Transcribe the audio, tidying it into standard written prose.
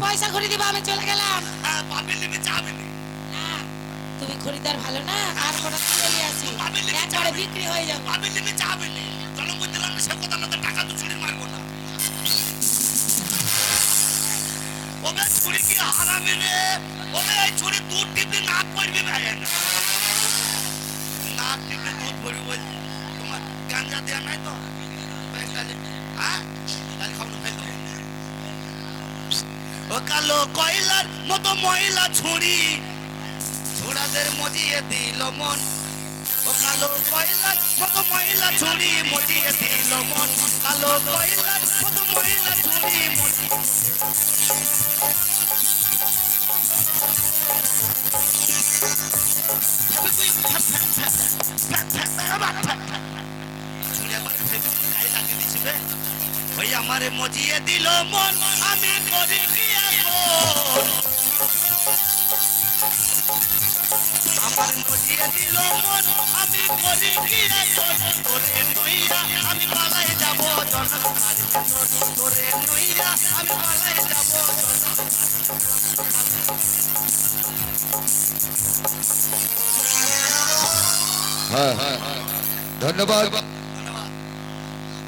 পয়সা ঘুরে দিবা, আমি চলে গেলাম। হ্যাঁ পাবি নিবি চাবি নি। না তুমি খরিদার ভালো না, আর কোটা চলে আসি, একবারে বিক্রি হয়ে যাবে। পাবি নিবি চাবি নি। চলো বুঝ দিলাম সে কথা না, টাকা তো চুরি মারবো না। ওবে চুরি কি হারামি রে? ওবে এই চুরি দুধ টিপে নাক পড়বি ভাই না, নাক টিপে দুধ পড়বি বল। তোমার গাঞ্জা দেয়া নাই তো? হ্যাঁ তাহলে খাওয়ানো ফেল দেবো। ও কালো কয়লার মতো ময়লা ছুরি, ছোড়াদের মজিয়ে দিল মন। ও কালো কয়লার মতো ময়লা ছুরি, মজিয়ে দিল মন। কালো কয়লার মতো ময়লা ছুরি ওই আমারে মজিয়ে দিল মন, আমি করি কি এখন? আমার মজিয়ে দিল মন, আমি করি কি এখন? তোরে নইয়া আমি পালাই যাব জনতার ভিতর, তোরে নইয়া আমি পালাই যাব হ্যাঁ ধন্যবাদ।